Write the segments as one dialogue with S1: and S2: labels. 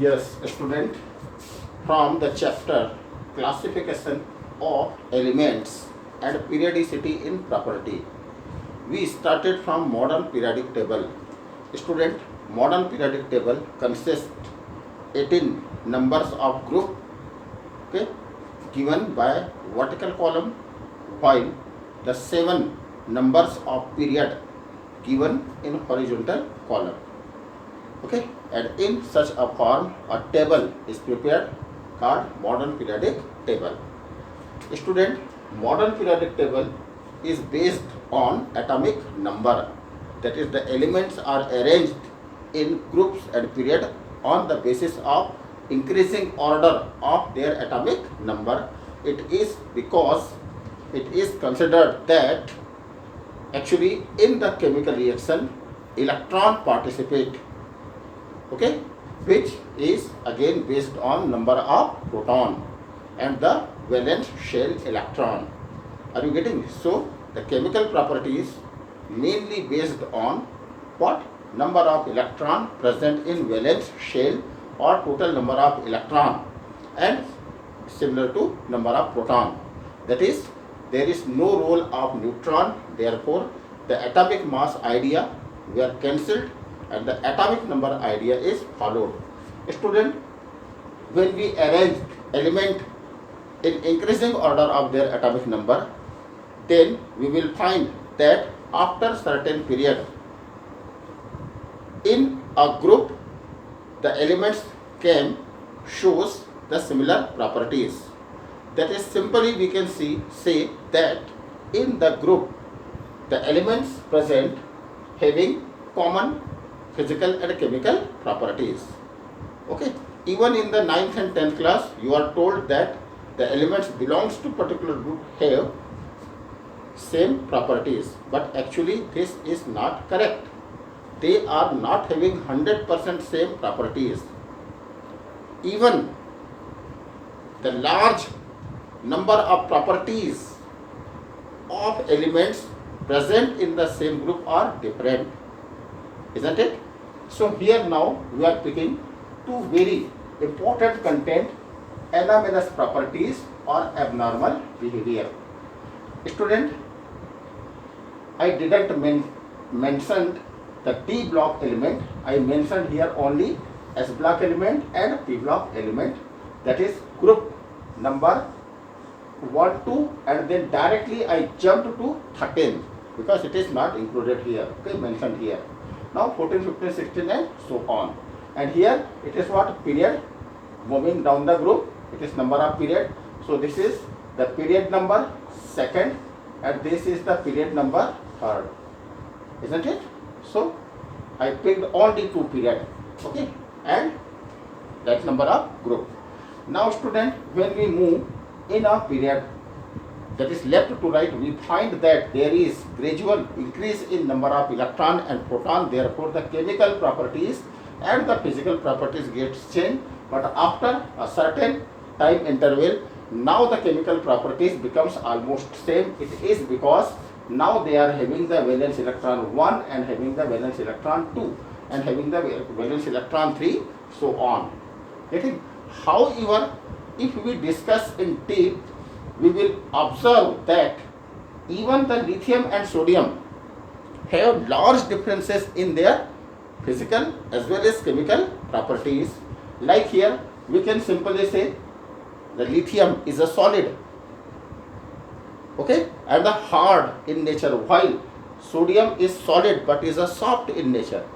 S1: Yes, student, from the chapter classification of elements and periodicity in property. We started from modern periodic table. Student, modern periodic table consists 18 numbers of group, okay, given by vertical column, while the 7 numbers of period given in horizontal column. Okay, and in such a form a table is prepared called modern periodic table. Student, modern periodic table is based on atomic number, that is the elements are arranged in groups and period on the basis of increasing order of their atomic number. It is because it is considered that actually in the chemical reaction electron participate, okay, which is again based on number of proton and the valence shell electron. Are you getting? So the chemical properties mainly based on what? Number of electron present in valence shell or total number of electron, and similar to number of proton. That is, there is no role of neutron, therefore the atomic mass idea were cancelled and the atomic number idea is followed. Student, when we arrange element in increasing order of their atomic number, then we will find that after certain period in a group the elements came shows the similar properties. That is, simply we can say that in the group the elements present having common physical and chemical properties. Okay, even in the 9th and 10th class you are told that the elements belongs to particular group have same properties, but actually this is not correct. They are not having 100% same properties. Even the large number of properties of elements present in the same group are different, isn't it? So here now we are picking two very important content: anomalous properties or abnormal behavior. Student, I didn't mention the D block element. I mentioned here only S block element and P block element, that is group number 1, 2, and then directly I jumped to 13 because it is not included here, okay, mentioned here. Now 14, 15, 16 and so on. And here it is what? Period. Moving down the group, it is number of period. So this is the period number second and this is the period number third, isn't it? So I picked only 2 period, okay, and that number of group. Now student, when we move in a period, that is left to right, we find that there is gradual increase in number of electron and proton, therefore the chemical properties and the physical properties gets changed. But after a certain time interval, now the chemical properties becomes almost same. It is because now they are having the valence electron 1 and having the valence electron 2 and having the valence electron 3, so on. Getting? However, if we discuss in depth, we will observe that even the lithium and sodium have large differences in their physical as well as chemical properties. Like here, we can simply say the lithium is a solid, okay, and the hard in nature, while sodium is solid but is a soft in nature.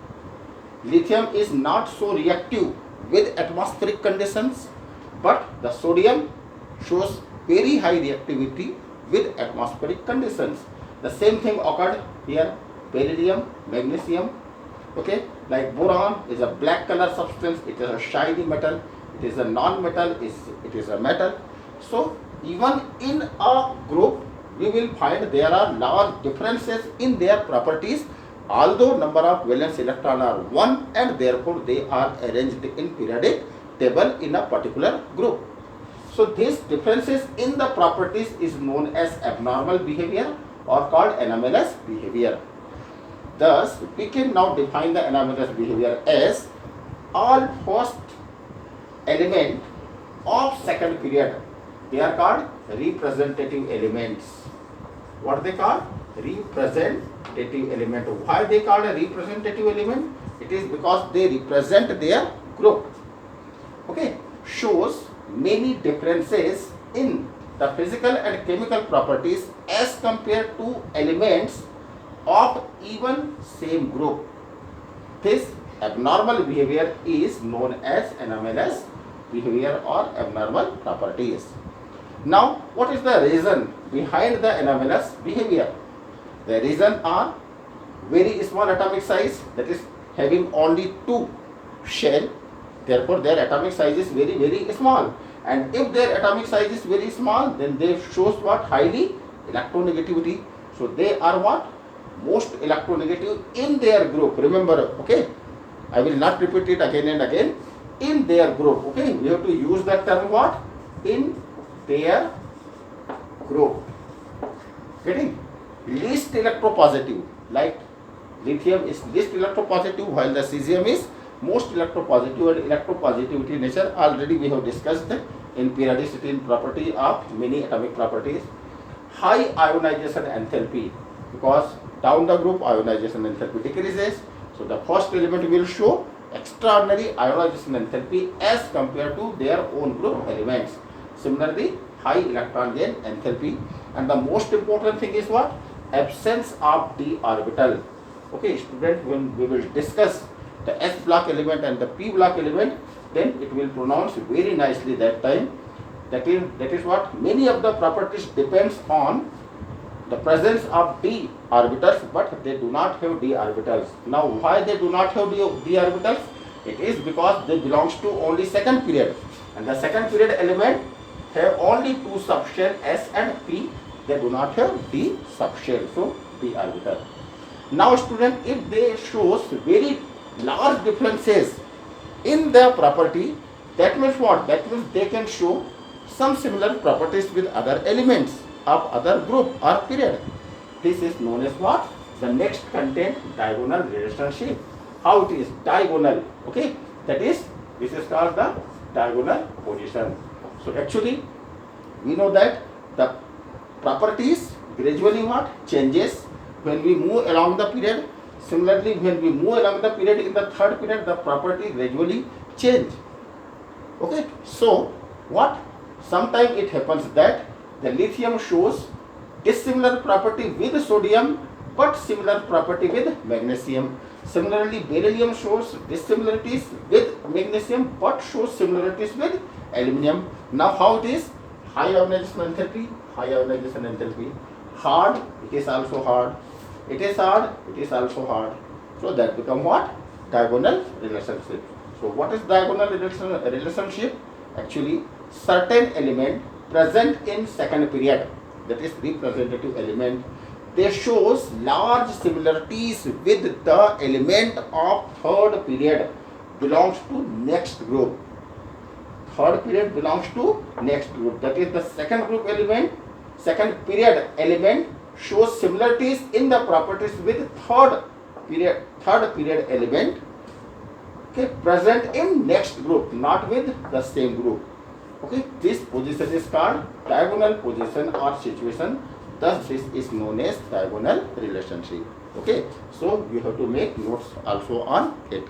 S1: Lithium is not so reactive with atmospheric conditions, but the sodium shows very high reactivity with atmospheric conditions. The same thing occurred here, beryllium, magnesium, okay, like boron is a black color substance, it is a shiny metal, it is a non-metal, it is a metal. So even in a group we will find there are large differences in their properties, although number of valence electron are 1 and therefore they are arranged in periodic table in a particular group. So these differences in the properties is known as abnormal behavior or called anomalous behavior. Thus, we can now define the anomalous behavior as all first element of second period. They are called representative elements. What they call? Representative element. Why they called a representative element? It is because they represent their group. Okay, shows many differences in the physical and chemical properties as compared to elements of even same group. This abnormal behavior is known as anomalous behavior or abnormal properties. Now, what is the reason behind the anomalous behavior? The reason are very small atomic size, that is having only two shell, therefore their atomic size is very, very small. And if their atomic size is very small, then they shows what? Highly electronegativity. So they are what? Most electronegative in their group. Remember, okay? I will not repeat it again and again. In their group, okay? We have to use that term what? In their group. Getting? Least electropositive. Like lithium is least electropositive while the cesium is most electropositive, and electropositivity nature already we have discussed in periodicity and property of many atomic properties. High ionization enthalpy, because down the group ionization enthalpy decreases. So the first element will show extraordinary ionization enthalpy as compared to their own group elements. Similarly, high electron gain enthalpy, and the most important thing is what? Absence of d orbital. Okay, student, when we will discuss the S block element and the P block element, then it will pronounce very nicely that time. That is what? Many of the properties depends on the presence of d orbitals, but they do not have d orbitals. Now, why they do not have d orbitals? It is because they belongs to only second period, and the second period element have only two subshell S and P. They do not have d subshell, so d orbital. Now, student, if they shows very large differences in the property, that means what? That means they can show some similar properties with other elements of other group or period. This is known as what? The next content diagonal relationship. How it is? Diagonal. Okay, that is, this is called the diagonal position. So actually we know that the properties gradually what? Changes when we move along the period. Similarly, when we move along the period in the third period, the property gradually change. Okay, so what? Sometimes it happens that the lithium shows dissimilar property with sodium but similar property with magnesium. Similarly, beryllium shows dissimilarities with magnesium but shows similarities with aluminum. Now how it is? High ionization enthalpy, high ionization enthalpy. Hard, it is also hard. It is hard, it is also hard. So that become what? Diagonal relationship. So what is diagonal relationship? Actually, certain element present in second period, that is representative element, they shows large similarities with the element of third period belongs to next group. Third period belongs to next group. That is the second group element, second period element shows similarities in the properties with third period element, okay, present in next group, not with the same group. Okay, this position is called diagonal position or situation. Thus, this is known as diagonal relationship. Okay, so you have to make notes also on it.